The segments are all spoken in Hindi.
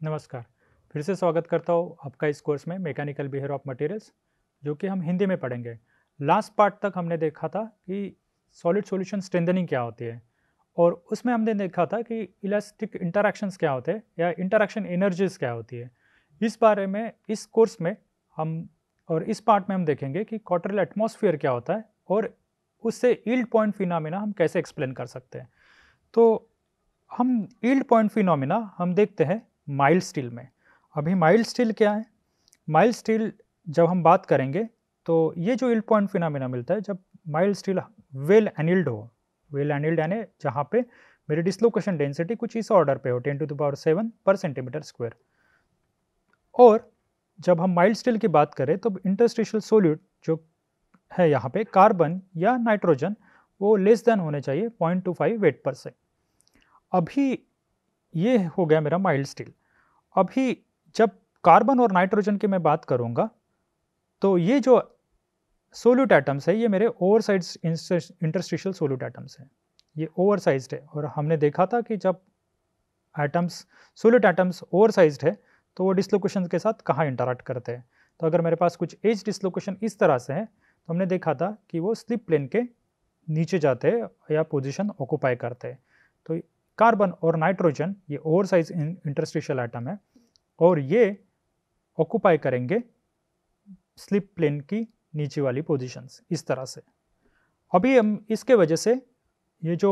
नमस्कार। फिर से स्वागत करता हूँ आपका इस कोर्स में मैकेनिकल बिहेवियर ऑफ मटेरियल्स, जो कि हम हिंदी में पढ़ेंगे। लास्ट पार्ट तक हमने देखा था कि सॉलिड सॉल्यूशन स्ट्रेंथनिंग क्या होती है, और उसमें हमने देखा था कि इलास्टिक इंटरैक्शंस क्या होते हैं या इंटरैक्शन एनर्जीज क्या होती है। इस बारे में इस कोर्स में हम और इस पार्ट में हम देखेंगे कि क्वार्टरल एटमॉस्फेयर क्या होता है और उससे यील्ड पॉइंट फिनोमेना हम कैसे एक्सप्लेन कर सकते हैं। तो हम यील्ड पॉइंट फिनोमेना हम देखते हैं माइल्ड स्टील में। अभी माइल्ड स्टील क्या है? माइल्ड स्टील जब हम बात करेंगे तो ये जो यील्ड पॉइंट फिनोमेना मिलता है जब माइल्ड स्टील वेल एनिल्ड हो। वेल एनिल्ड यानी जहाँ पे मेरी डिसलोकेशन डेंसिटी कुछ इस ऑर्डर पे हो 10⁻⁷ पर सेंटीमीटर स्क्वायर। और जब हम माइल्ड स्टील की बात करें तो इंटरस्टिशियल सोल्यूट जो है यहाँ पे कार्बन या नाइट्रोजन वो लेस देन होने चाहिए 0.25 वेट पर से। अभी ये हो गया मेरा माइल्ड स्टील। अभी जब कार्बन और नाइट्रोजन की मैं बात करूंगा तो ये जो सोल्यूट एटम्स है ये मेरे ओवरसाइज्ड इंटरस्टिशियल सोल्यूट एटम्स हैं। ये ओवरसाइज्ड है और हमने देखा था कि जब एटम्स सोल्यूट एटम्स ओवरसाइज्ड है तो वो डिसलोकेशन के साथ कहाँ इंटरैक्ट करते हैं। तो अगर मेरे पास कुछ एज डिसलोकेशन इस तरह से है तो हमने देखा था कि वो स्लिप प्लेन के नीचे जाते हैं या पोजीशन ऑक्यूपाई करते हैं। तो कार्बन और नाइट्रोजन ये ओवरसाइज इंटरस्टिशियल एटम है और ये ऑक्यूपाई करेंगे स्लिप प्लेन की नीचे वाली पोजीशंस इस तरह से। अभी हम इसके वजह से ये जो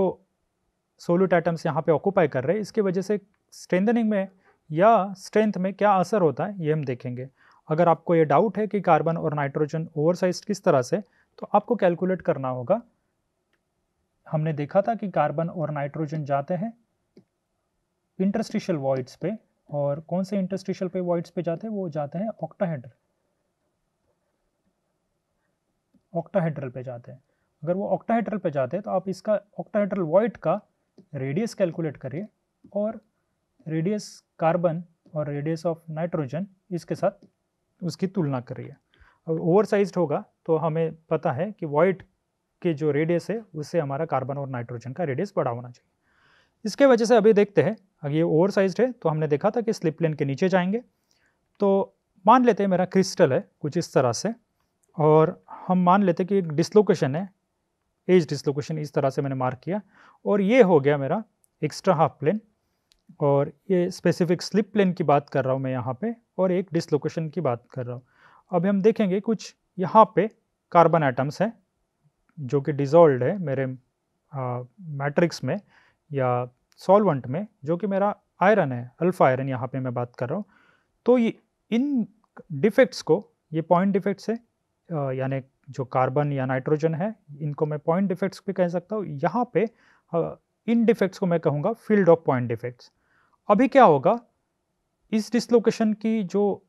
सोल्यूट एटम्स यहाँ पे ऑक्यूपाई कर रहे हैं इसके वजह से स्ट्रेंथनिंग में या स्ट्रेंथ में क्या असर होता है ये हम देखेंगे। अगर आपको ये डाउट है कि कार्बन और नाइट्रोजन ओवरसाइज किस तरह से, तो आपको कैलकुलेट करना होगा। हमने देखा था कि कार्बन और नाइट्रोजन जाते हैं इंटरस्टिशियल वॉइड्स पे, और कौन से इंटरस्टिशियल पे वॉइड्स पे जाते हैं? वो जाते हैं ऑक्टाहेड्रल पे जाते हैं। अगर वो ऑक्टाहेड्रल पे जाते हैं तो आप इसका ऑक्टाहेड्रल वॉइड का रेडियस कैलकुलेट करिए और रेडियस कार्बन और रेडियस ऑफ नाइट्रोजन इसके साथ उसकी तुलना करिए। और ओवरसाइज्ड होगा तो हमें पता है कि वॉइड के जो रेडियस है उससे हमारा कार्बन और नाइट्रोजन का रेडियस बड़ा होना चाहिए। इसके वजह से अभी देखते हैं, अगर ये ओवरसाइज्ड है तो हमने देखा था कि स्लिप प्लेन के नीचे जाएंगे। तो मान लेते हैं मेरा क्रिस्टल है कुछ इस तरह से, और हम मान लेते हैं कि एक डिसलोकेशन है, एज डिसलोकेशन इस तरह से मैंने मार्क किया, और ये हो गया मेरा एक्स्ट्रा हाफ प्लेन, और ये स्पेसिफिक स्लिप प्लेन की बात कर रहा हूँ मैं यहाँ पे, और एक डिसलोकेशन की बात कर रहा हूँ। अभी हम देखेंगे कुछ यहाँ पे कार्बन एटम्स है जो कि डिजॉल्व्ड है मेरे मैट्रिक्स में या सॉल्वेंट में, जो कि मेरा आयरन है, अल्फा आयरन यहाँ पे मैं बात कर रहा हूँ। तो ये इन डिफेक्ट्स को, ये पॉइंट डिफेक्ट्स है, यानी जो कार्बन या नाइट्रोजन है इनको मैं पॉइंट डिफेक्ट्स भी कह सकता हूँ। यहाँ पे इन डिफेक्ट्स को मैं कहूँगा फील्ड ऑफ पॉइंट डिफेक्ट्स। अभी क्या होगा, इस डिसलोकेशन की जो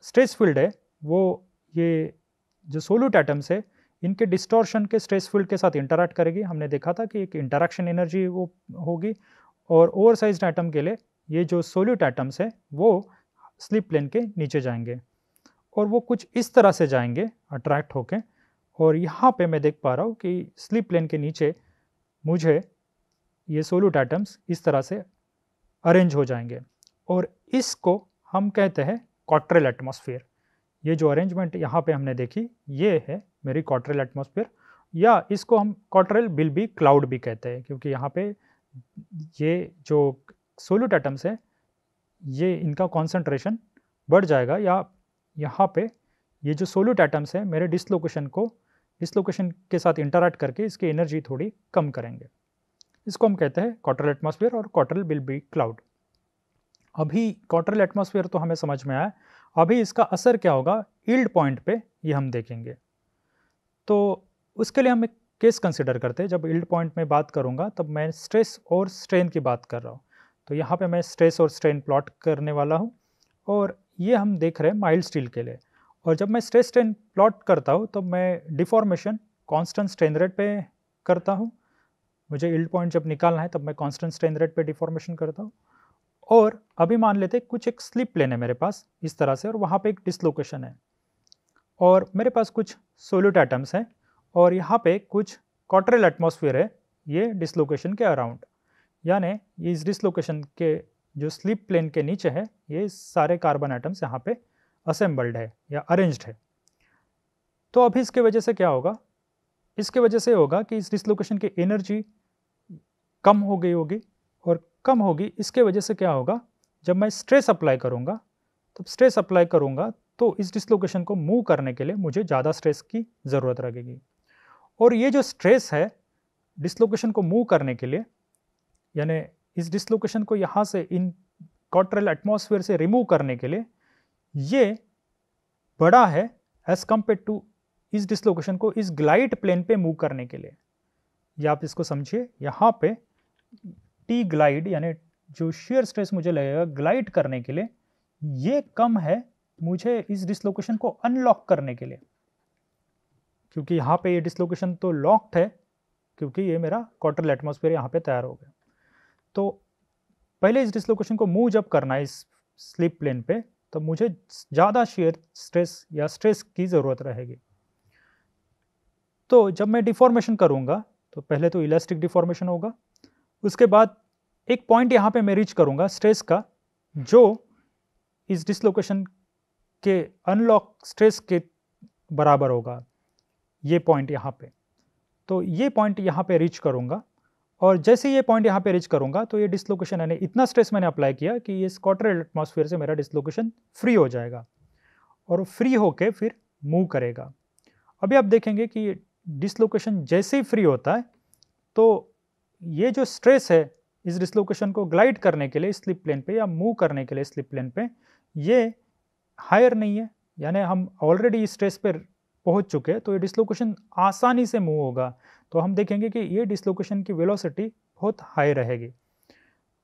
स्ट्रेस फील्ड है वो ये जो सोल्यूट एटम्स है इनके डिस्टॉर्शन के स्ट्रेस फील्ड के साथ इंटरैक्ट करेगी। हमने देखा था कि एक इंटरैक्शन एनर्जी वो होगी, और ओवरसाइज्ड एटम के लिए ये जो सोल्यूट एटम्स है वो स्लिप प्लेन के नीचे जाएंगे और वो कुछ इस तरह से जाएंगे अट्रैक्ट होके, और यहाँ पे मैं देख पा रहा हूँ कि स्लिप प्लेन के नीचे मुझे ये सोल्यूट एटम्स इस तरह से अरेंज हो जाएंगे, और इसको हम कहते हैं क्वार्टरल एटमॉस्फेयर। ये जो अरेंजमेंट यहाँ पे हमने देखी ये है मेरी क्वार्टरल एटमॉस्फेयर, या इसको हम क्वार्टरल बिल्बी क्लाउड भी कहते हैं, क्योंकि यहाँ पे ये जो सोल्यूट एटम्स है ये इनका कॉन्सेंट्रेशन बढ़ जाएगा, या यहाँ पे ये जो सोल्यूट एटम्स है मेरे डिसलोकेशन के साथ इंटरैक्ट करके इसकी एनर्जी थोड़ी कम करेंगे। इसको हम कहते हैं क्वार्टरल एटमॉस्फेयर और क्वार्टरल बिल्बी क्लाउड। अभी क्वार्टरल एटमॉस्फेयर तो हमें समझ में आया, अभी इसका असर क्या होगा यील्ड पॉइंट पे ये हम देखेंगे। तो उसके लिए हम एक केस कंसिडर करते हैं। जब यील्ड पॉइंट में बात करूंगा तब मैं स्ट्रेस और स्ट्रेन की बात कर रहा हूँ। तो यहाँ पे मैं स्ट्रेस और स्ट्रेन प्लॉट करने वाला हूँ, और ये हम देख रहे हैं माइल्ड स्टील के लिए। और जब मैं स्ट्रेस स्ट्रेन प्लॉट करता हूँ तो मैं डिफॉर्मेशन कांस्टेंट स्ट्रेन रेट पे करता हूँ। मुझे यील्ड पॉइंट जब निकालना है तब मैं कांस्टेंट स्ट्रेन रेट पे डिफॉर्मेशन करता हूँ। और अभी मान लेते हैं कुछ एक स्लिप प्लेन है मेरे पास इस तरह से, और वहाँ पे एक डिसलोकेशन है, और मेरे पास कुछ सोल्यूट एटम्स हैं, और यहाँ पे कुछ क्वार्टरल एटमॉस्फेयर है ये डिसलोकेशन के अराउंड। यानी इस डिसलोकेशन के जो स्लिप प्लेन के नीचे है, ये सारे कार्बन एटम्स यहाँ पे असेंबल्ड है या अरेंज्ड है। तो अभी इसके वजह से क्या होगा, इसके वजह से होगा कि इस डिसलोकेशन की एनर्जी कम हो गई होगी, और कम होगी इसके वजह से क्या होगा, जब मैं स्ट्रेस अप्लाई करूँगा, तो स्ट्रेस अप्लाई करूँगा तो इस डिसलोकेशन को मूव करने के लिए मुझे ज़्यादा स्ट्रेस की ज़रूरत लगेगी। और ये जो स्ट्रेस है डिसलोकेशन को मूव करने के लिए, यानी इस डिसलोकेशन को यहाँ से इन क्वार्टरल एटमॉस्फेयर से रिमूव करने के लिए, ये बड़ा है एज कम्पेयर टू इस डिसलोकेशन को इस ग्लाइड प्लेन पे मूव करने के लिए। या आप इसको समझिए, यहाँ पे टी ग्लाइड यानी जो शेयर स्ट्रेस मुझे लगेगा ग्लाइड करने के लिए, ये कम है मुझे इस डिसलोकेशन को अनलॉक करने के लिए, क्योंकि यहाँ पे ये डिसलोकेशन तो लॉक्ड है, क्योंकि ये मेरा क्वार्टरल एटमॉस्फेयर यहाँ पे तैयार हो गया। तो पहले इस डिसलोकेशन को मूव जब करना है इस स्लिप प्लेन पे, तो मुझे ज़्यादा शेयर स्ट्रेस या स्ट्रेस की ज़रूरत रहेगी। तो जब मैं डिफॉर्मेशन करूँगा, तो पहले तो इलास्टिक डिफॉर्मेशन होगा, उसके बाद एक पॉइंट यहाँ पे मैं रीच करूँगा स्ट्रेस का, जो इस डिसलोकेशन के अनलॉक स्ट्रेस के बराबर होगा, ये पॉइंट यहाँ पे। तो ये पॉइंट यहाँ पे रीच करूँगा, और जैसे ये पॉइंट यहाँ पे रीच करूँगा तो ये डिसलोकेशन यानी इतना स्ट्रेस मैंने अप्लाई किया कि ये क्वार्टरल एटमॉस्फेयर से मेरा डिसलोकेशन फ्री हो जाएगा, और फ्री होके फिर मूव करेगा। अभी आप देखेंगे कि डिसलोकेशन जैसे ही फ्री होता है, तो ये जो स्ट्रेस है इस डिसलोकेशन को ग्लाइड करने के लिए स्लिप प्लेन पे या मूव करने के लिए स्लिप प्लेन पे, ये हायर नहीं है, यानी हम ऑलरेडी इस स्ट्रेस पर पहुंच चुके हैं, तो ये डिसलोकेशन आसानी से मूव होगा। तो हम देखेंगे कि ये डिसलोकेशन की वेलोसिटी बहुत हाई रहेगी,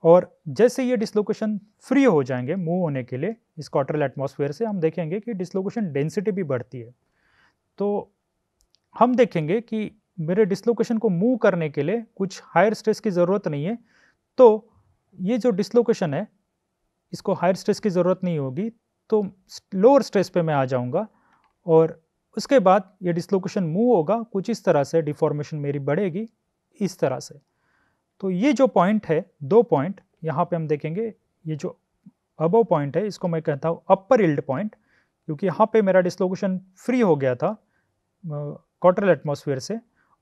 और जैसे ये डिसलोकेशन फ्री हो जाएंगे मूव होने के लिए इस क्वार्टरल एटमॉस्फेयर से, हम देखेंगे कि डिसलोकेशन डेंसिटी भी बढ़ती है। तो हम देखेंगे कि मेरे डिसलोकेशन को मूव करने के लिए कुछ हायर स्ट्रेस की ज़रूरत नहीं है, तो ये जो डिसलोकेशन है इसको हायर स्ट्रेस की ज़रूरत नहीं होगी, तो लोअर स्ट्रेस पे मैं आ जाऊंगा, और उसके बाद ये डिसलोकेशन मूव होगा कुछ इस तरह से, डिफॉर्मेशन मेरी बढ़ेगी इस तरह से। तो ये जो पॉइंट है, दो पॉइंट यहाँ पे हम देखेंगे, ये जो अबव पॉइंट है इसको मैं कहता हूँ अपर यील्ड पॉइंट, क्योंकि यहाँ पे मेरा डिसलोकेशन फ्री हो गया था क्वार्टरल एटमॉस्फेयर से,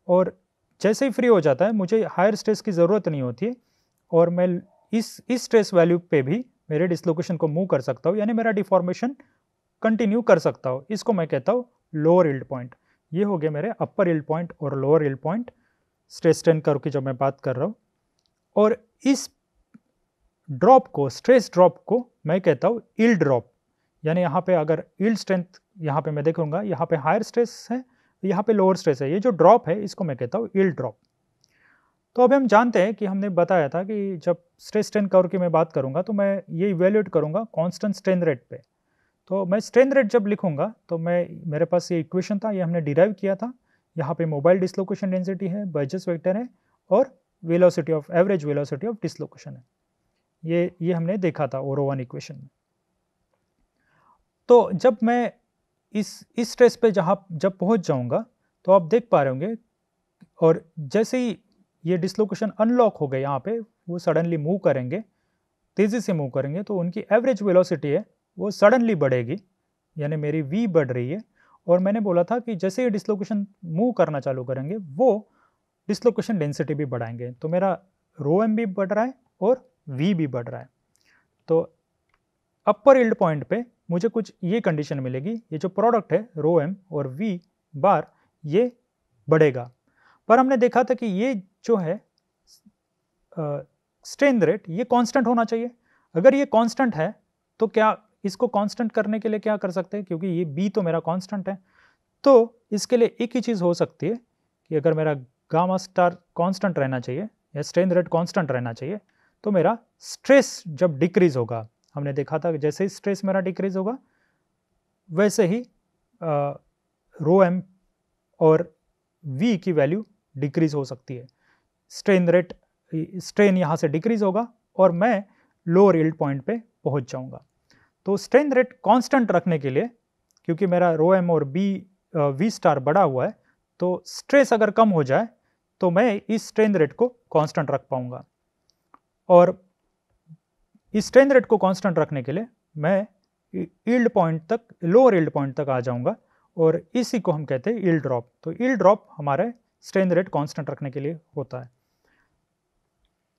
और जैसे ही फ्री हो जाता है मुझे हायर स्ट्रेस की ज़रूरत नहीं होती है, और मैं इस स्ट्रेस वैल्यू पे भी मेरे डिसलोकेशन को मूव कर सकता हूँ, यानी मेरा डिफॉर्मेशन कंटिन्यू कर सकता हूँ। इसको मैं कहता हूँ लोअर यील्ड पॉइंट। ये हो गया मेरे अपर यील्ड पॉइंट और lower yield point stress strain curve की जब मैं बात कर रहा हूँ। और इस ड्रॉप को, स्ट्रेस ड्रॉप को मैं कहता हूँ यील्ड ड्रॉप, यानी यहाँ पे अगर यील्ड स्ट्रेंथ यहाँ पे मैं देखूंगा, यहाँ पे हायर स्ट्रेस है, यहाँ पे लोअर स्ट्रेस है, ये जो ड्रॉप है इसको मैं कहता हूँ यील्ड ड्रॉप। तो अभी हम जानते हैं कि हमने बताया था कि जब स्ट्रेस स्ट्रेन कर्व की मैं बात करूँगा तो मैं ये इवेल्यूएट करूँगा कांस्टेंट स्ट्रेन रेट पे। तो मैं स्ट्रेन रेट जब लिखूंगा तो मेरे पास ये इक्वेशन था, ये हमने डिराइव किया था। यहाँ पे मोबाइल डिसलोकेशन डेंसिटी है, बर्जेस वेक्टर है, और velocity of average velocity of dislocation है। ये हमने देखा था ओरो1 इक्वेशन में। तो जब मैं इस स्ट्रेस पे जब पहुँच जाऊँगा तो आप देख पा रहे होंगे, और जैसे ही ये डिसलोकेशन अनलॉक हो गए, यहाँ पे वो सडनली मूव करेंगे, तेज़ी से मूव करेंगे, तो उनकी एवरेज वेलोसिटी है वो सडनली बढ़ेगी, यानी मेरी v बढ़ रही है। और मैंने बोला था कि जैसे ये डिसलोकेशन मूव करना चालू करेंगे वो डिसलोकेशन डेंसिटी भी बढ़ाएंगे, तो मेरा ρm भी बढ़ रहा है और v भी बढ़ रहा है। तो अपर यील्ड पॉइंट पे मुझे कुछ ये कंडीशन मिलेगी, ये जो प्रोडक्ट है ρm और v बार ये बढ़ेगा। पर हमने देखा था कि ये जो है स्ट्रेन रेट ये कांस्टेंट होना चाहिए। अगर ये कांस्टेंट है तो क्या इसको कांस्टेंट करने के लिए क्या कर सकते हैं, क्योंकि ये b तो मेरा कांस्टेंट है, तो इसके लिए एक ही चीज़ हो सकती है कि अगर मेरा गामा स्टार कांस्टेंट रहना चाहिए या स्ट्रेन रेट कांस्टेंट रहना चाहिए, तो मेरा स्ट्रेस जब डिक्रीज होगा, हमने देखा था कि जैसे ही स्ट्रेस मेरा डिक्रीज होगा वैसे ही ρm और v की वैल्यू डिक्रीज हो सकती है। स्ट्रेन यहाँ से डिक्रीज होगा और मैं लोअर यील्ड पॉइंट पे पहुँच जाऊँगा। तो स्ट्रेन रेट कांस्टेंट रखने के लिए, क्योंकि मेरा ρm और v स्टार बढ़ा हुआ है, तो स्ट्रेस अगर कम हो जाए तो मैं इस स्ट्रेन रेट को कांस्टेंट रख पाऊँगा। और इस स्ट्रेन रेट को कांस्टेंट रखने के लिए मैं यील्ड पॉइंट तक, लोअर यील्ड पॉइंट तक आ जाऊंगा और इसी को हम कहते हैं यील्ड ड्रॉप। तो यील्ड ड्रॉप हमारे स्ट्रेन रेट कांस्टेंट रखने के लिए होता है।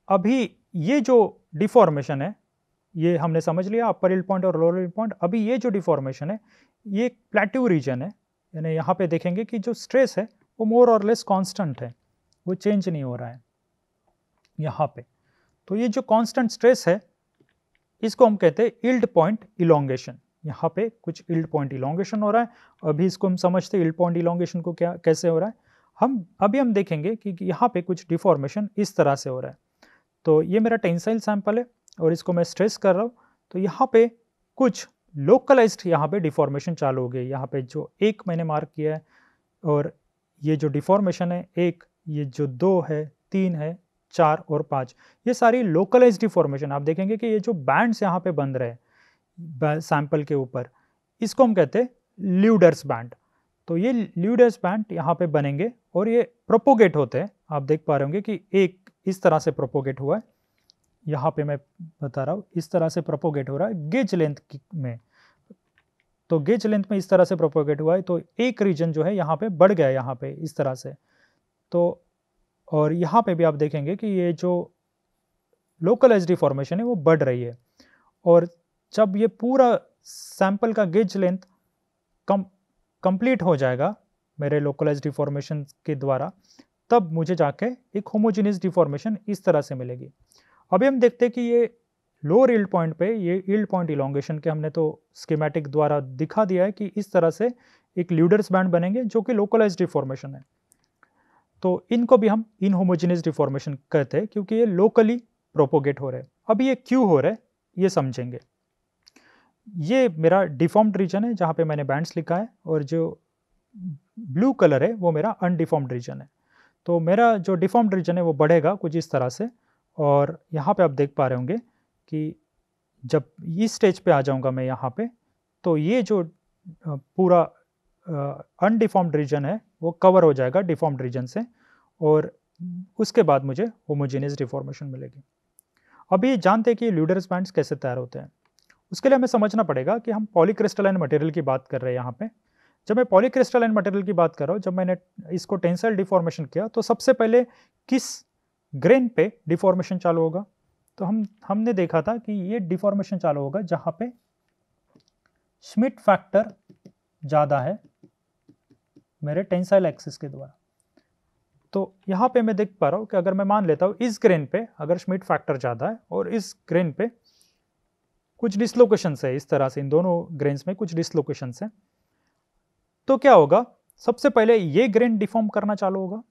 अभी ये जो डिफॉर्मेशन है ये हमने समझ लिया, अपर यील्ड पॉइंट और लोअर यील्ड पॉइंट। अभी ये जो डिफॉर्मेशन है ये प्लेट्यू रीजन है, यानी यहाँ पे देखेंगे कि जो स्ट्रेस है वो मोर और लेस कांस्टेंट है, वो चेंज नहीं हो रहा है यहाँ पे। तो ये जो कांस्टेंट स्ट्रेस है इसको हम कहते हैं यील्ड पॉइंट इलोंगेशन। यहाँ पे कुछ यील्ड पॉइंट इलोंगेशन हो रहा है। अभी इसको हम समझते हैं यील्ड पॉइंट इलोंगेशन को क्या कैसे हो रहा है। हम देखेंगे कि यहाँ पे कुछ डिफॉर्मेशन इस तरह से हो रहा है। तो ये मेरा टेंसाइल सैंपल है और इसको मैं स्ट्रेस कर रहा हूँ। तो यहाँ पे कुछ लोकलाइज्ड यहाँ पे डिफॉर्मेशन चालू हो गई। यहाँ पे जो 1 मैंने मार्क किया है और ये जो डिफॉर्मेशन है 1, ये जो 2 है, 3 है, 4 और 5, ये सारी लोकलाइज्ड डिफॉर्मेशन। आप देखेंगे कि ये जो बैंड्स यहाँ पे बन रहे हैं सैंपल के ऊपर, इसको हम कहते हैं ल्यूडर्स बैंड। तो ये ल्यूडर्स बैंड यहाँ पे बनेंगे और ये प्रोपोगेट होते हैं। आप देख पा रहे होंगे कि एक इस तरह से प्रोपोगेट हुआ है, यहाँ पे मैं बता रहा हूँ इस तरह से प्रोपोगेट हो रहा है गेज लेंथ में। तो गेज लेंथ में इस तरह से प्रोपोगेट हुआ है, तो एक रीजन जो है यहाँ पे बढ़ गया है यहाँ पे इस तरह से। तो और यहाँ पे भी आप देखेंगे कि ये जो लोकलाइज्ड डिफॉर्मेशन है वो बढ़ रही है। और जब ये पूरा सैंपल का गेज लेंथ कंप्लीट हो जाएगा मेरे लोकलाइज्ड डिफॉर्मेशन के द्वारा, तब मुझे जाके एक होमोजेनियस डिफॉर्मेशन इस तरह से मिलेगी। अभी हम देखते हैं कि ये लोअर यील्ड पॉइंट पे ये यील्ड पॉइंट इलोंगेशन के हमने तो स्कीमेटिक द्वारा दिखा दिया है कि इस तरह से एक ल्यूडर्स बैंड बनेंगे जो कि लोकलाइज्ड डिफॉर्मेशन है। तो इनको भी हम इनहोमोजेनियस डिफॉर्मेशन कहते हैं क्योंकि ये लोकली प्रोपोगेट हो रहे हैं। अभी ये क्यों हो रहा है ये समझेंगे। ये मेरा डिफॉर्म्ड रीजन है जहाँ पे मैंने बैंड्स लिखा है और जो ब्लू कलर है वो मेरा अनडिफॉर्म्ड रीजन है। तो मेरा जो डिफॉर्म्ड रीजन है वो बढ़ेगा कुछ इस तरह से। और यहाँ पे आप देख पा रहे होंगे कि जब इस स्टेज पे आ जाऊँगा मैं यहाँ पे, तो ये जो पूरा अनडिफॉर्म्ड रीजन है वो कवर हो जाएगा डिफॉर्म्ड रीजन से और उसके बाद मुझे होमोजेनियस डिफॉर्मेशन मिलेगी। अभी जानते हैं कि ल्यूडर्स बैंड्स कैसे तैयार होते हैं। उसके लिए हमें समझना पड़ेगा कि हम पॉलीक्रिस्टलाइन मटेरियल की बात कर रहे हैं यहाँ पे। जब मैं पॉलीक्रिस्टलाइन मटेरियल की बात कर रहा हूँ, जब मैंने इसको टेंसाइल डिफॉर्मेशन किया तो सबसे पहले किस ग्रेन पे डिफॉर्मेशन चालू होगा। तो हमने देखा था कि ये डिफॉर्मेशन चालू होगा जहाँ पे श्मिट फैक्टर ज़्यादा है मेरे टेंसाइल एक्सिस के द्वारा। तो यहाँ पे मैं देख पा रहा हूँ कि अगर मैं मान लेता हूँ इस ग्रेन पे अगर श्मिट फैक्टर ज़्यादा है और इस ग्रेन पे कुछ डिसलोकेशंस है, इस तरह से इन दोनों ग्रेन्स में कुछ डिसलोकेशंस है, तो क्या होगा, सबसे पहले ये ग्रेन डिफॉर्म करना चालू होगा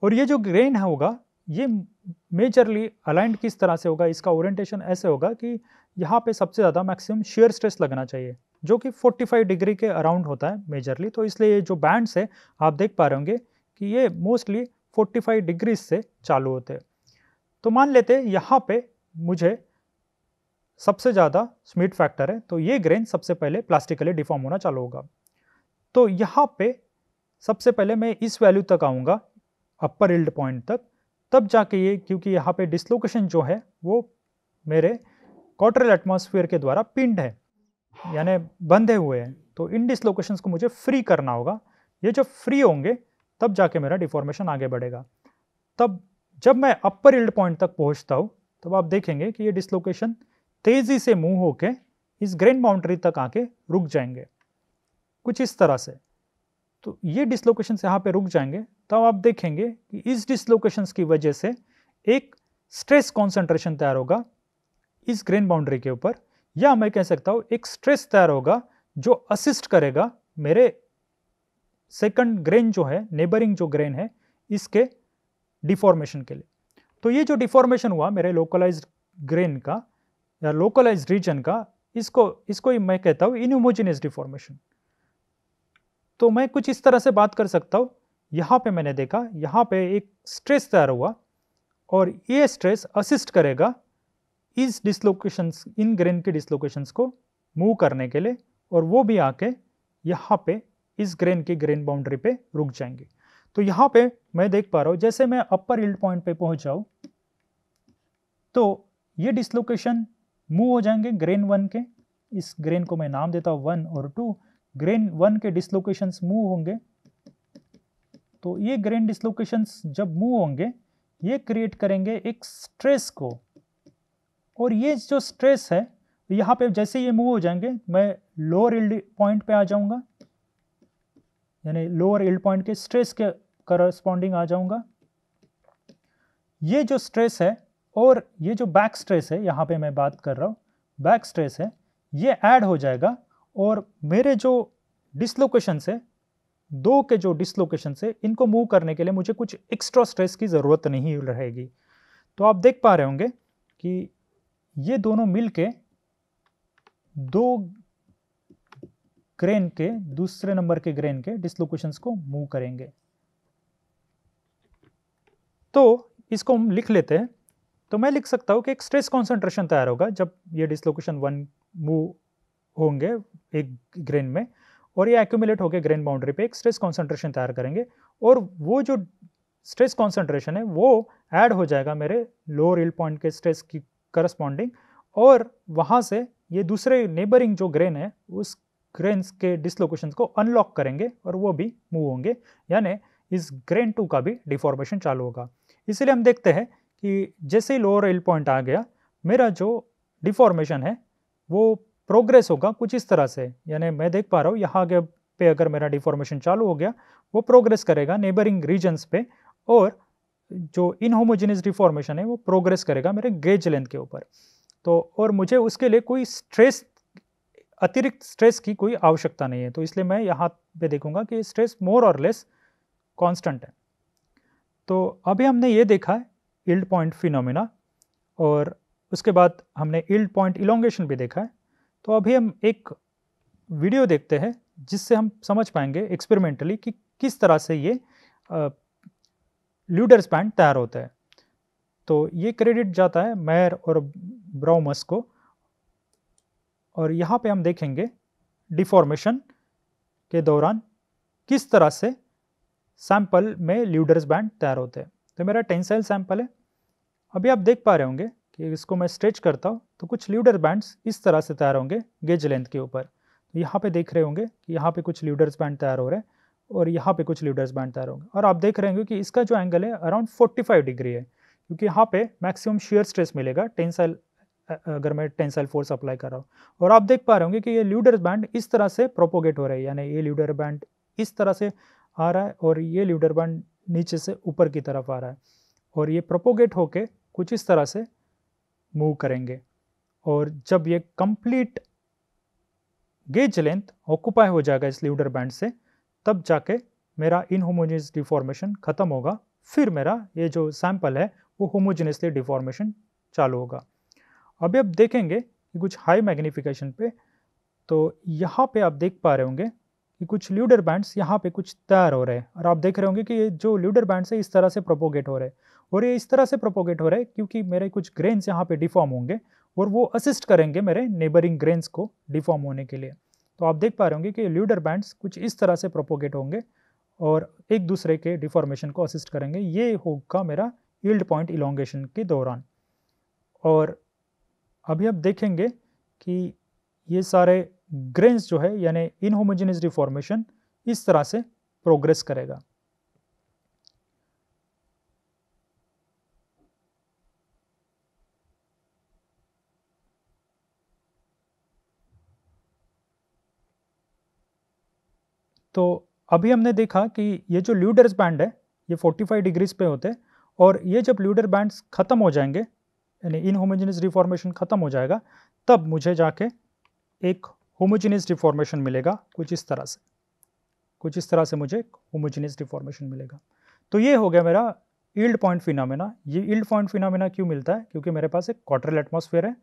और ये जो ग्रेन है होगा ये मेजरली अलाइंड किस तरह से होगा, इसका ओरिएंटेशन ऐसे होगा कि यहाँ पे सबसे ज़्यादा मैक्सिमम शेयर स्ट्रेस लगना चाहिए जो कि 45 डिग्री के अराउंड होता है मेजरली। तो इसलिए ये जो बैंड्स है आप देख पा रहे होंगे कि ये मोस्टली 45 डिग्री से चालू होते हैं। तो मान लेते हैं यहाँ पे मुझे सबसे ज़्यादा श्मिट फैक्टर है, तो ये ग्रेन सबसे पहले प्लास्टिकली डिफॉर्म होना चालू होगा। तो यहाँ पे सबसे पहले मैं इस वैल्यू तक आऊँगा अपर यील्ड पॉइंट तक, तब जाके ये, क्योंकि यहाँ पे डिसलोकेशन जो है वो मेरे क्वार्टरल एटमॉस्फेयर के द्वारा पिंड है यानी बंधे हुए हैं, तो इन डिसलोकेशंस को मुझे फ्री करना होगा। ये जब फ्री होंगे तब जाके मेरा डिफॉर्मेशन आगे बढ़ेगा। तब जब मैं अपर यील्ड पॉइंट तक पहुँचता हूँ तब आप देखेंगे कि ये डिसलोकेशन तेज़ी से मूव होके इस ग्रेन बाउंड्री तक आके रुक जाएंगे कुछ इस तरह से। तो ये डिसलोकेशंस यहाँ पे रुक जाएंगे, तब आप देखेंगे कि इस डिसलोकेशंस की वजह से एक स्ट्रेस कॉन्सेंट्रेशन तैयार होगा इस ग्रेन बाउंड्री के ऊपर, या मैं कह सकता हूँ एक स्ट्रेस तैयार होगा जो असिस्ट करेगा मेरे सेकंड ग्रेन जो है, नेबरिंग जो ग्रेन है, इसके डिफॉर्मेशन के लिए। तो ये जो डिफॉर्मेशन हुआ मेरे लोकलाइज्ड ग्रेन का या लोकलाइज्ड रीजन का, इसको मैं कहता हूँ इनहोमोजेनियस डिफॉर्मेशन। तो मैं कुछ इस तरह से बात कर सकता हूँ, यहाँ पे मैंने देखा यहाँ पे एक स्ट्रेस तैयार हुआ और ये स्ट्रेस असिस्ट करेगा इस डिसलोकेशंस, इन ग्रेन के डिसलोकेशंस को मूव करने के लिए, और वो भी आके यहाँ पे इस ग्रेन की ग्रेन बाउंड्री पे रुक जाएंगे। तो यहाँ पे मैं देख पा रहा हूँ जैसे मैं अपर यील्ड पॉइंट पे पहुँच जाऊँ तो ये डिसलोकेशन मूव हो जाएंगे ग्रेन 1 के, इस ग्रेन को मैं नाम देता हूँ 1 और 2, ग्रेन 1 के डिसलोकेशंस मूव होंगे। तो ये ग्रेन डिसलोकेशंस जब मूव होंगे ये क्रिएट करेंगे एक स्ट्रेस को, और ये जो स्ट्रेस है यहाँ पे जैसे ये मूव हो जाएंगे मैं लोअर यील्ड पॉइंट पे आ जाऊंगा, यानी लोअर यील्ड पॉइंट के स्ट्रेस के करस्पॉन्डिंग आ जाऊंगा। ये जो स्ट्रेस है और ये जो बैक स्ट्रेस है, यहाँ पे मैं बात कर रहा हूँ बैक स्ट्रेस है, ये ऐड हो जाएगा और मेरे जो डिसलोकेशन है, दो के जो डिसलोकेशन है, इनको मूव करने के लिए मुझे कुछ एक्स्ट्रा स्ट्रेस की ज़रूरत नहीं रहेगी। तो आप देख पा रहे होंगे कि ये दोनों मिलके दो ग्रेन के, दूसरे नंबर के ग्रेन के डिसलोकेशंस को मूव करेंगे। तो इसको हम लिख लेते हैं। तो मैं लिख सकता हूँ कि एक स्ट्रेस कॉन्सेंट्रेशन तैयार होगा जब ये डिसलोकेशन 1 मूव होंगे एक ग्रेन में, और ये एक्यूमुलेट होकर ग्रेन बाउंड्री पे एक स्ट्रेस कॉन्सेंट्रेशन तैयार करेंगे, और वो जो स्ट्रेस कॉन्सेंट्रेशन है वो ऐड हो जाएगा मेरे लोअर यील्ड पॉइंट के स्ट्रेस की करस्पॉन्डिंग, और वहाँ से ये दूसरे नेबरिंग जो ग्रेन है उस ग्रेन्स के डिसलोकेशंस को अनलॉक करेंगे और वो भी मूव होंगे, यानी इस ग्रेन 2 का भी डिफॉर्मेशन चालू होगा। इसलिए हम देखते हैं कि जैसे ही लोअर यील्ड पॉइंट आ गया मेरा जो डिफॉर्मेशन है वो प्रोग्रेस होगा कुछ इस तरह से, यानी मैं देख पा रहा हूँ यहाँ के पे अगर मेरा डिफॉर्मेशन चालू हो गया वो प्रोग्रेस करेगा नेबरिंग रीजन्स पे, और जो इनहोमोजेनियस डिफॉर्मेशन है वो प्रोग्रेस करेगा मेरे गेज लेंथ के ऊपर। तो और मुझे उसके लिए कोई स्ट्रेस, अतिरिक्त स्ट्रेस की कोई आवश्यकता नहीं है, तो इसलिए मैं यहाँ पे देखूंगा कि स्ट्रेस मोर और लेस कांस्टेंट है। तो अभी हमने ये देखा है यील्ड पॉइंट फिनोमेना, और उसके बाद हमने यील्ड पॉइंट इलोंगेशन भी देखा है। तो अभी हम एक वीडियो देखते हैं जिससे हम समझ पाएंगे एक्सपेरिमेंटली कि किस तरह से ये ल्यूडर्स बैंड तैयार होता है। तो ये क्रेडिट जाता है मेयर और ब्राउमस को, और यहाँ पे हम देखेंगे डिफॉर्मेशन के दौरान किस तरह से सैंपल में ल्यूडर्स बैंड तैयार होते हैं। तो मेरा टेंसाइल सैंपल है, अभी आप देख पा रहे होंगे कि इसको मैं स्ट्रेच करता हूँ तो कुछ ल्यूडर बैंड्स इस तरह से तैयार होंगे गेज लेंथ के ऊपर। तो यहाँ पे देख रहे होंगे कि यहाँ पे कुछ ल्यूडर्स बैंड तैयार हो रहे हैं और यहाँ पे कुछ ल्यूडर्स बैंड तैयार होंगे, और आप देख रहे होंगे कि इसका जो एंगल है अराउंड 45 डिग्री है, क्योंकि यहाँ पे मैक्सिमम शेयर स्ट्रेस मिलेगा टेंसाइल, अगर मैं टेंसाइल फोर्स अप्लाई कर रहा हूँ। और आप देख पा रहे होंगे कि ये ल्यूडर्स बैंड इस तरह से प्रोपोगेट हो रहे हैं, यानी ये ल्यूडर बैंड इस तरह से आ रहा है और ये ल्यूडर बैंड नीचे से ऊपर की तरफ आ रहा है, और ये प्रोपोगेट होके कुछ इस तरह से मूव करेंगे, और जब ये कंप्लीट गेज लेंथ ऑक्यूपाई हो जाएगा इस ल्यूडर बैंड से, तब जाके मेरा इनहोमोजेनियस डिफॉर्मेशन खत्म होगा, फिर मेरा ये जो सैंपल है वो होमोजेनियसली डिफॉर्मेशन चालू होगा। अभी आप देखेंगे कि कुछ हाई मैग्निफिकेशन पे, तो यहाँ पे आप देख पा रहे होंगे कि कुछ ल्यूडर बैंड्स यहाँ पे कुछ तैयार हो रहे हैं, और आप देख रहे होंगे कि ये जो ल्यूडर बैंड्स है इस तरह से प्रोपोगेट हो रहे हैं, और ये इस तरह से प्रोपोगेट हो रहे हैं क्योंकि मेरे कुछ ग्रेन्स यहाँ पे डिफॉर्म होंगे और वो असिस्ट करेंगे मेरे नेबरिंग ग्रेन्स को डिफॉर्म होने के लिए। तो आप देख पा रहे होंगे कि ल्यूडर बैंड्स कुछ इस तरह से प्रोपोगेट होंगे और एक दूसरे के डिफॉर्मेशन को असिस्ट करेंगे। ये होगा मेरा यील्ड पॉइंट इलोंगेशन के दौरान। और अभी आप देखेंगे कि ये सारे ग्रेन्स जो है यानी इनहोमोजेनियस डिफॉर्मेशन इस तरह से प्रोग्रेस करेगा। तो अभी हमने देखा कि ये जो ल्यूडर्स बैंड है ये 45 डिग्रीज पे होते हैं, और ये जब ल्यूडर बैंड्स खत्म हो जाएंगे यानी इनहोमोजेनियस डिफॉर्मेशन खत्म हो जाएगा, तब मुझे जाके एक होमोजेनियस डिफॉर्मेशन मिलेगा कुछ इस तरह से, कुछ इस तरह से मुझे एक होमोजेनियस डिफॉर्मेशन मिलेगा। तो ये हो गया मेरा यील्ड पॉइंट फिनोमेना। ये यील्ड पॉइंट फिनोमेना क्यों मिलता है? क्योंकि मेरे पास एक क्वार्टरल एटमॉस्फेयर है,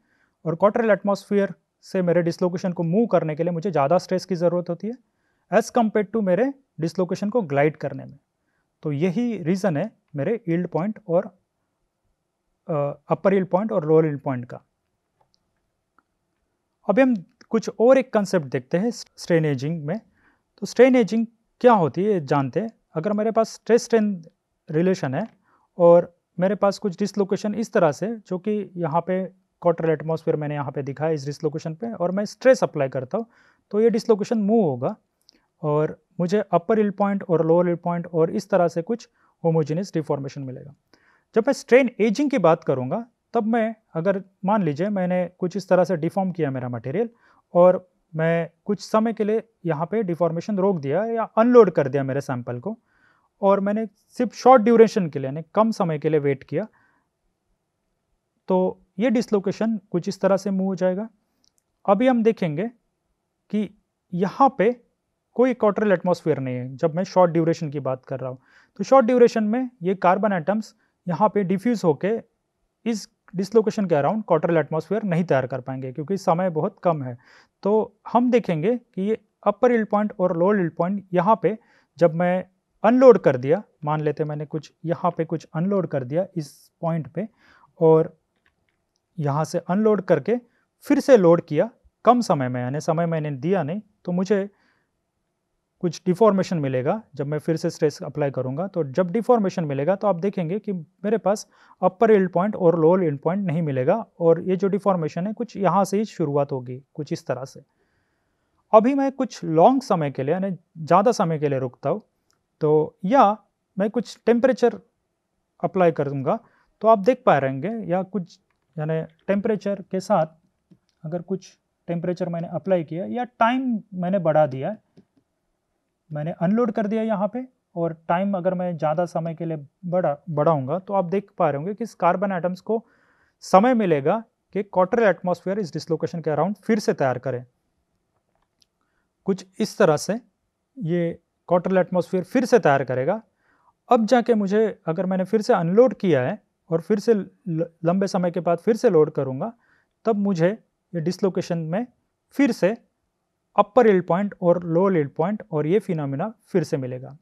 और क्वार्टरल एटमॉस्फेयर से मेरे डिसलोकेशन को मूव करने के लिए मुझे ज़्यादा स्ट्रेस की ज़रूरत होती है एज़ कम्पेयर टू मेरे डिसलोकेशन को ग्लाइड करने में। तो यही रीज़न है मेरे यील्ड पॉइंट और अपर यील्ड पॉइंट और लोअर यील्ड पॉइंट का। अभी हम कुछ और एक कंसेप्ट देखते हैं स्ट्रेन एजिंग में। तो स्ट्रेन एजिंग क्या होती है जानते हैं। अगर मेरे पास स्ट्रेस स्ट्रेन रिलेशन है और मेरे पास कुछ डिसलोकेशन इस तरह से जो कि यहाँ पे क्वार्टर एटमॉस्फेयर मैंने यहाँ पे दिखाया इस डिसलोकेशन पे, और मैं स्ट्रेस अप्लाई करता हूँ तो ये डिसलोकेशन मूव होगा और मुझे अपर यील्ड पॉइंट और लोअर यील्ड पॉइंट और इस तरह से कुछ होमोजेनियस डिफॉर्मेशन मिलेगा। जब मैं स्ट्रेन एजिंग की बात करूँगा तब मैं, अगर मान लीजिए मैंने कुछ इस तरह से डिफॉर्म किया मेरा मटेरियल और मैं कुछ समय के लिए यहाँ पे डिफॉर्मेशन रोक दिया या अनलोड कर दिया मेरे सैंपल को, और मैंने सिर्फ शॉर्ट ड्यूरेशन के लिए यानी कम समय के लिए वेट किया, तो ये डिसलोकेशन कुछ इस तरह से मूव हो जाएगा। अभी हम देखेंगे कि यहाँ पे कोई क्वार्टरल एटमॉस्फेयर नहीं है जब मैं शॉर्ट ड्यूरेशन की बात कर रहा हूँ। तो शॉर्ट ड्यूरेशन में ये कार्बन एटम्स यहाँ पे डिफ्यूज होके इस डिसलोकेशन के अराउंड क्वार्टरल एटमॉस्फेयर नहीं तैयार कर पाएंगे क्योंकि समय बहुत कम है। तो हम देखेंगे कि ये अपर यील्ड पॉइंट और लोअर यील्ड पॉइंट यहाँ पे जब मैं अनलोड कर दिया, मान लेते मैंने कुछ यहाँ पे कुछ अनलोड कर दिया इस पॉइंट पे, और यहाँ से अनलोड करके फिर से लोड किया कम समय में, यानी समय मैंने दिया नहीं, तो मुझे कुछ डिफॉर्मेशन मिलेगा। जब मैं फिर से स्ट्रेस अप्लाई करूँगा तो जब डिफॉर्मेशन मिलेगा तो आप देखेंगे कि मेरे पास अपर यील्ड पॉइंट और लोअर यील्ड पॉइंट नहीं मिलेगा, और ये जो डिफॉर्मेशन है कुछ यहाँ से ही शुरुआत होगी कुछ इस तरह से। अभी मैं कुछ लॉन्ग समय के लिए यानी ज़्यादा समय के लिए रुकता हूँ, तो या मैं कुछ टेम्परेचर अप्लाई करूँगा तो आप देख पा रहेंगे, या कुछ यानी टेम्परेचर के साथ अगर कुछ टेम्परेचर मैंने अप्लाई किया या टाइम मैंने बढ़ा दिया, मैंने अनलोड कर दिया यहाँ पे, और टाइम अगर मैं ज़्यादा समय के लिए बढ़ाऊँगा तो आप देख पा रहे होंगे कि इस कार्बन एटम्स को समय मिलेगा कि क्वार्टरल एटमॉस्फेयर इस डिसलोकेशन के अराउंड फिर से तैयार करें। कुछ इस तरह से ये क्वार्टरल एटमॉस्फेयर फिर से तैयार करेगा। अब जाके मुझे, अगर मैंने फिर से अनलोड किया है और फिर से लंबे समय के बाद फिर से लोड करूँगा, तब मुझे ये डिसलोकेशन में फिर से अपर यील्ड पॉइंट और लोअर यील्ड पॉइंट और ये फिनोमिना फिर से मिलेगा।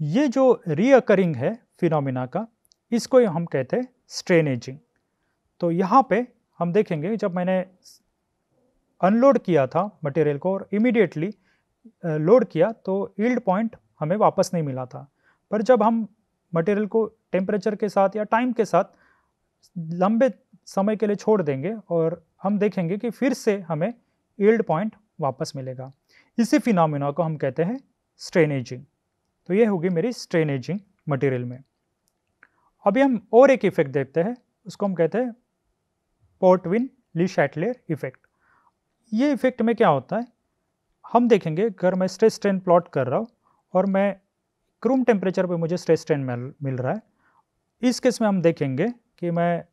ये जो रीअकरिंग है फिनोमिना का, इसको हम कहते हैं स्ट्रेन एजिंग। तो यहाँ पे हम देखेंगे जब मैंने अनलोड किया था मटेरियल को और इमीडिएटली लोड किया तो यील्ड पॉइंट हमें वापस नहीं मिला था, पर जब हम मटेरियल को टेम्परेचर के साथ या टाइम के साथ लंबे समय के लिए छोड़ देंगे और हम देखेंगे कि फिर से हमें यील्ड पॉइंट वापस मिलेगा। इसी फिनोमिना को हम कहते हैं स्ट्रेन एजिंग। तो ये होगी मेरी स्ट्रेन एजिंग मटेरियल में। अभी हम और एक इफेक्ट देखते हैं, उसको हम कहते हैं पोर्टविन-ली शैटलेर इफेक्ट। ये इफेक्ट में क्या होता है, हम देखेंगे अगर मैं स्ट्रेस स्ट्रेन प्लॉट कर रहा हूँ और मैं रूम टेम्परेचर पे मुझे स्ट्रेस स्ट्रेन मिल रहा है, इस केस में हम देखेंगे कि मैं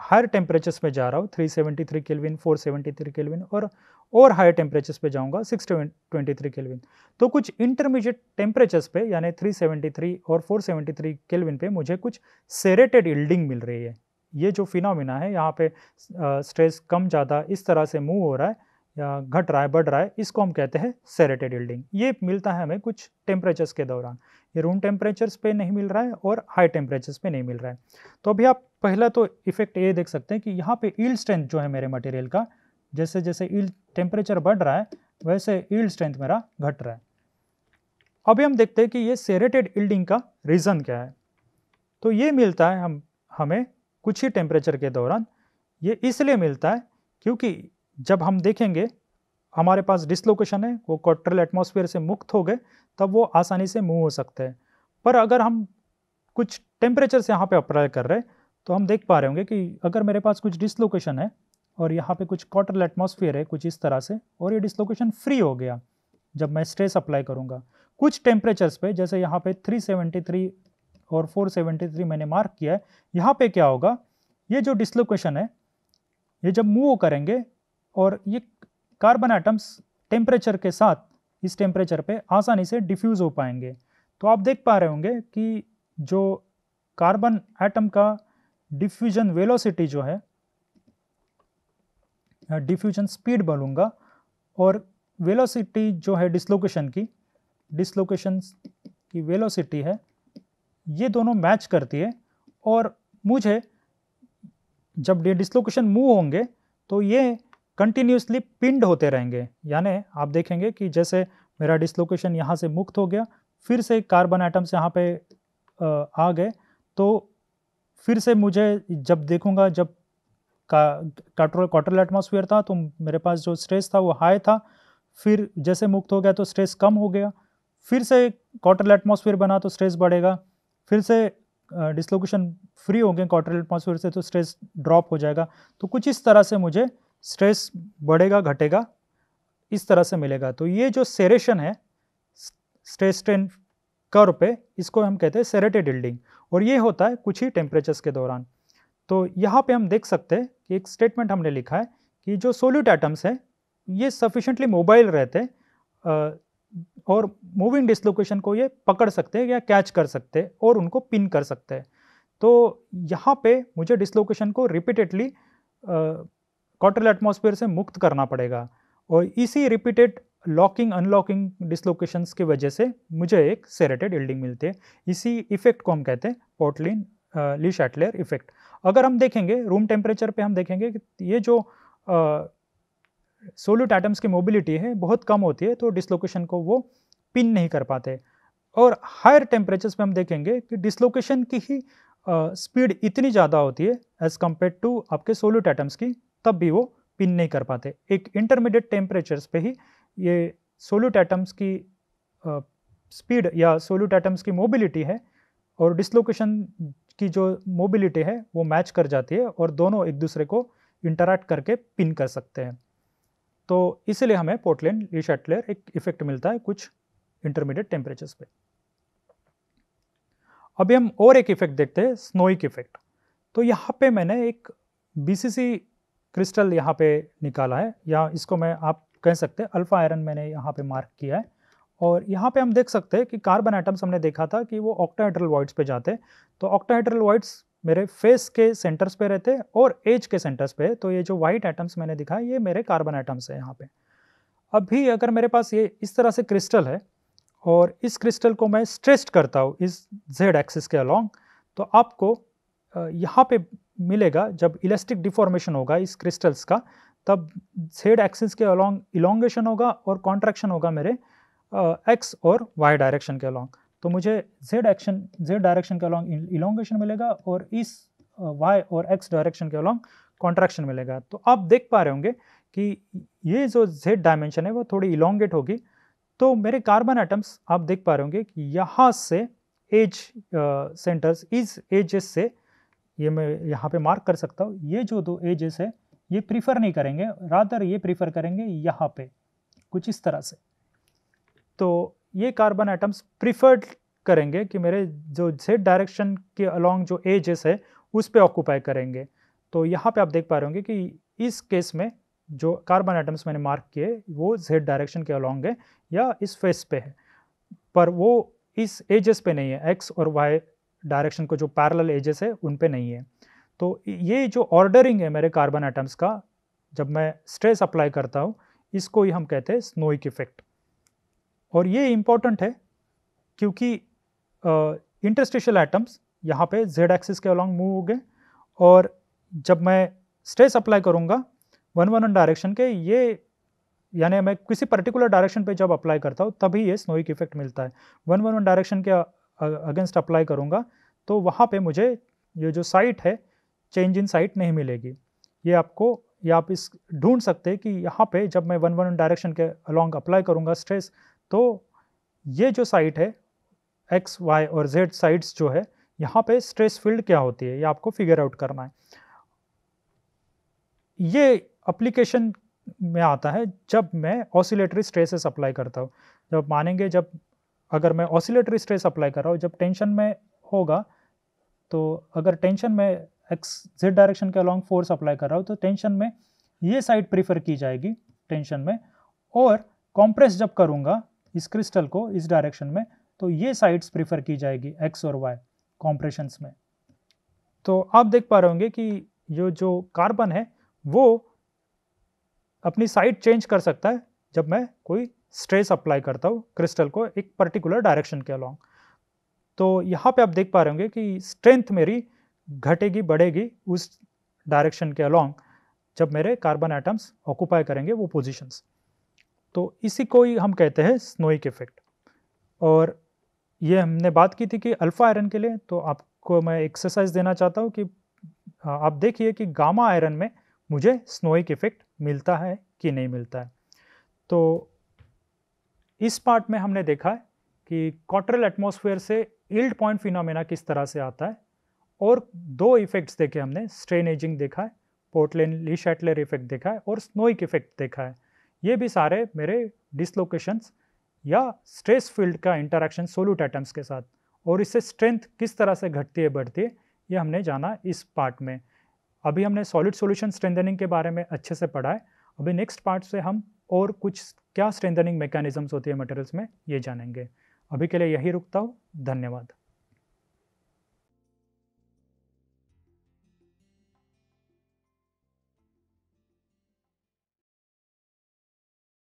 हायर टेम्परेचर्स पे जा रहा हूँ 373 केल्विन, 473 केल्विन और हायर टेम्परेचर्स पे जाऊँगा 623 केल्विन। तो कुछ इंटरमीडिएट टेम्परेचर्स पे यानी 373 और 473 केल्विन पे मुझे कुछ सेरेटेड यील्डिंग मिल रही है। ये जो फिनोमिना है यहाँ पे स्ट्रेस कम ज़्यादा इस तरह से मूव हो रहा है या घट रहा है बढ़ रहा है, इसको हम कहते हैं सेरेटेड यील्डिंग। ये मिलता है हमें कुछ टेम्परेचर्स के दौरान, ये रूम टेम्परेचर्स पे नहीं मिल रहा है और हाई टेम्परेचर्स पे नहीं मिल रहा है। तो अभी आप पहला तो इफेक्ट ये देख सकते हैं कि यहाँ पे यील्ड स्ट्रेंथ जो है मेरे मटेरियल का, जैसे जैसे यील्ड टेम्परेचर बढ़ रहा है वैसे यील्ड स्ट्रेंथ मेरा घट रहा है। अभी हम देखते हैं कि ये सेरेटेड यील्डिंग का रीज़न क्या है। तो ये मिलता है हमें कुछ ही टेम्परेचर के दौरान। ये इसलिए मिलता है क्योंकि जब हम देखेंगे हमारे पास डिसलोकेशन है, वो क्वार्टरल एटमॉस्फेयर से मुक्त हो गए, तब वो आसानी से मूव हो सकते हैं। पर अगर हम कुछ टेम्परेचर से यहाँ पे अप्लाई कर रहे हैं तो हम देख पा रहे होंगे कि अगर मेरे पास कुछ डिसलोकेशन है और यहाँ पे कुछ क्वार्टरल एटमॉस्फेयर है कुछ इस तरह से, और ये डिसलोकेशन फ्री हो गया जब मैं स्ट्रेस अप्लाई करूँगा कुछ टेम्परेचर्स पे, जैसे यहाँ पे 373 और 473 मैंने मार्क किया है, यहाँ पे क्या होगा, ये जो डिसलोकेशन है ये जब मूव करेंगे और ये कार्बन एटम्स टेम्परेचर के साथ इस टेम्परेचर पे आसानी से डिफ्यूज हो पाएंगे। तो आप देख पा रहे होंगे कि जो कार्बन एटम का डिफ्यूजन वेलोसिटी जो है, डिफ्यूजन स्पीड बोलूँगा, और वेलोसिटी जो है डिसलोकेशन की वेलोसिटी है, ये दोनों मैच करती है। और मुझे जब ये डिसलोकेशन मूव होंगे तो ये कंटिन्यूसली पिंड होते रहेंगे, यानी आप देखेंगे कि जैसे मेरा डिसलोकेशन यहाँ से मुक्त हो गया, फिर से कार्बन एटम्स यहाँ पे आ गए, तो फिर से मुझे जब देखूँगा जब क्वार्टरल एटमॉस्फेयर था तो मेरे पास जो स्ट्रेस था वो हाई था, फिर जैसे मुक्त हो गया तो स्ट्रेस कम हो गया, फिर से क्वार्टरल एटमॉस्फेयर बना तो स्ट्रेस बढ़ेगा, फिर से डिसलोकेशन फ्री हो गए क्वार्टरल एटमॉस्फेयर से तो स्ट्रेस ड्रॉप हो जाएगा। तो कुछ इस तरह से मुझे स्ट्रेस बढ़ेगा घटेगा इस तरह से मिलेगा। तो ये जो सेरेशन है स्ट्रेस स्ट्रेन कर्व पे, इसको हम कहते हैं सेरेटेड यील्डिंग, और ये होता है कुछ ही टेम्परेचर्स के दौरान। तो यहाँ पे हम देख सकते हैं कि एक स्टेटमेंट हमने लिखा है कि जो सोल्यूट एटम्स हैं ये सफिशेंटली मोबाइल रहते हैं और मूविंग डिसलोकेशन को ये पकड़ सकते हैं या कैच कर सकते हैं और उनको पिन कर सकते हैं। तो यहाँ पे मुझे डिसलोकेशन को रिपीटेडली क्वार्टरल एटमॉस्फेयर से मुक्त करना पड़ेगा, और इसी रिपीटेड लॉकिंग अनलॉकिंग डिसलोकेशंस की वजह से मुझे एक सेरेटेड यील्डिंग मिलती है। इसी इफेक्ट को हम कहते हैं पोर्टलिन ली शैटलर इफेक्ट। अगर हम देखेंगे रूम टेम्परेचर पे, हम देखेंगे कि ये जो सोल्यूट एटम्स की मोबिलिटी है बहुत कम होती है, तो डिसलोकेशन को वो पिन नहीं कर पाते। और हायर टेम्परेचर्स पे हम देखेंगे कि डिसलोकेशन की ही स्पीड इतनी ज़्यादा होती है एज कम्पेयर टू आपके सोल्यूट एटम्स की, तब भी वो पिन नहीं कर पाते। एक इंटरमीडिएट टेम्परेचर्स पे ही ये सोल्यूट एटम्स की स्पीड या सोल्यूट एटम्स की मोबिलिटी है और डिसलोकेशन की जो मोबिलिटी है वो मैच कर जाती है और दोनों एक दूसरे को इंटरैक्ट करके पिन कर सकते हैं। तो इसलिए हमें पोर्टलैंड ली शैटलर एक इफेक्ट मिलता है कुछ इंटरमीडिएट टेम्परेचर्स पे। अभी हम और एक इफेक्ट देखते हैं, स्नोइक इफेक्ट। तो यहाँ पे मैंने एक BCC क्रिस्टल यहाँ पे निकाला है, या इसको मैं आप कह सकते हैं अल्फा आयरन मैंने यहाँ पे मार्क किया है। और यहाँ पे हम देख सकते हैं कि कार्बन एटम्स हमने देखा था कि वो ऑक्टाहेड्रल वॉइड्स पे जाते हैं। तो ऑक्टाहेड्रल वॉइड्स मेरे फेस के सेंटर्स पे रहते हैं और एज के सेंटर्स पे। तो ये जो वाइट एटम्स मैंने दिखाया ये मेरे कार्बन एटम्स है यहाँ पे। अभी अगर मेरे पास ये इस तरह से क्रिस्टल है और इस क्रिस्टल को मैं स्ट्रेस्ड करता हूँ इस Z एक्सिस के अलॉन्ग, तो आपको यहाँ पे मिलेगा जब इलास्टिक डिफॉर्मेशन होगा इस क्रिस्टल्स का, तब Z एक्सिस के अलॉन्ग इलोंगेशन होगा और कॉन्ट्रैक्शन होगा मेरे X और Y डायरेक्शन के अलॉन्ग। तो मुझे Z डायरेक्शन के अलॉन्ग इलोंगेशन मिलेगा और इस Y और X डायरेक्शन के अलॉन्ग कॉन्ट्रैक्शन मिलेगा। तो आप देख पा रहे होंगे कि ये जो Z डायमेंशन है वो थोड़ी इलोंगेट होगी। तो मेरे कार्बन एटम्स आप देख पा रहे होंगे कि यहाँ से एज सेंटर्स, इस एजेस से, ये मैं यहाँ पे मार्क कर सकता हूँ, ये जो दो एजेस है ये प्रीफर नहीं करेंगे, रादर ये प्रीफर करेंगे यहाँ पे कुछ इस तरह से। तो ये कार्बन एटम्स प्रीफर्ड करेंगे कि मेरे जो Z डायरेक्शन के अलॉन्ग जो एजेस है उस पे ऑक्यूपाई करेंगे। तो यहाँ पे आप देख पा रहे होंगे कि इस केस में जो कार्बन एटम्स मैंने मार्क किए वो Z डायरेक्शन के अलॉन्ग है या इस फेस पे है, पर वो इस एजेस पे नहीं है, X और Y डायरेक्शन को जो पैरेलल एजेस है उन पे नहीं है। तो ये जो ऑर्डरिंग है मेरे कार्बन एटम्स का जब मैं स्ट्रेस अप्लाई करता हूँ, इसको ही हम कहते हैं स्नोइक इफेक्ट। और ये इम्पॉर्टेंट है क्योंकि इंटरस्टिशियल एटम्स यहाँ पे Z एक्सिस के अलॉन्ग मूव हो गए, और जब मैं स्ट्रेस अप्लाई करूँगा 111 डायरेक्शन के, ये यानी मैं किसी पर्टिकुलर डायरेक्शन पे जब अप्लाई करता हूँ तभी ये स्नोइक इफेक्ट मिलता है। 111 डायरेक्शन के अगेंस्ट अप्लाई करूँगा तो वहाँ पे मुझे ये जो साइट है चेंज इन साइट नहीं मिलेगी। ये आप इस ढूंढ सकते हैं कि यहाँ पे जब मैं 111 डायरेक्शन के अलॉन्ग अप्लाई करूँगा स्ट्रेस, तो ये जो साइट है X, Y और Z साइड्स जो है, यहाँ पे स्ट्रेस फील्ड क्या होती है ये आपको फिगर आउट करना है। ये एप्लीकेशन में आता है जब मैं ऑसिलेटरी स्ट्रेसेस अप्लाई करता हूँ। जब मानेंगे जब अगर मैं ऑसिलेटरी स्ट्रेस अप्लाई कर रहा हूँ, जब टेंशन में होगा, तो अगर टेंशन में Z डायरेक्शन के अलॉन्ग फोर्स अप्लाई कर रहा हूँ तो टेंशन में ये साइड प्रीफर की जाएगी टेंशन में, और कॉम्प्रेस जब करूँगा इस क्रिस्टल को इस डायरेक्शन में तो ये साइड्स प्रीफर की जाएगी X और Y कॉम्प्रेशंस में। तो आप देख पा रहे होंगे कि ये जो कार्बन है वो अपनी साइड चेंज कर सकता है जब मैं कोई स्ट्रेस अप्लाई करता हूँ क्रिस्टल को एक पर्टिकुलर डायरेक्शन के अलॉन्ग। तो यहाँ पे आप देख पा रहे होंगे कि स्ट्रेंथ मेरी घटेगी बढ़ेगी उस डायरेक्शन के अलॉन्ग जब मेरे कार्बन एटम्स ऑक्यूपाई करेंगे वो पोजीशंस। तो इसी को ही हम कहते हैं स्नोइक इफेक्ट। और ये हमने बात की थी कि अल्फा आयरन के लिए, तो आपको मैं एक्सरसाइज देना चाहता हूँ कि आप देखिए कि गामा आयरन में मुझे स्नोइक इफेक्ट मिलता है कि नहीं मिलता है। तो इस पार्ट में हमने देखा है कि क्वार्टरल एटमॉस्फेयर से यील्ड पॉइंट फिनोमेना किस तरह से आता है, और दो इफेक्ट्स देखे हमने, स्ट्रेन एजिंग देखा है, पोर्टलैंड ली शैटलर इफेक्ट देखा है, और स्नोइक इफेक्ट देखा है। ये भी सारे मेरे डिसलोकेशंस या स्ट्रेस फील्ड का इंटरेक्शन सोल्यूट एटम्स के साथ, और इससे स्ट्रेंथ किस तरह से घटती है बढ़ती है, ये हमने जाना इस पार्ट में। अभी हमने सॉलिड सॉल्यूशन स्ट्रेंथनिंग के बारे में अच्छे से पढ़ा है। अभी नेक्स्ट पार्ट से हम और कुछ क्या स्ट्रेंथनिंग मैकेनिज्म्स होती है मटेरियल्स में, ये जानेंगे। अभी के लिए यही रुकता हूँ। धन्यवाद।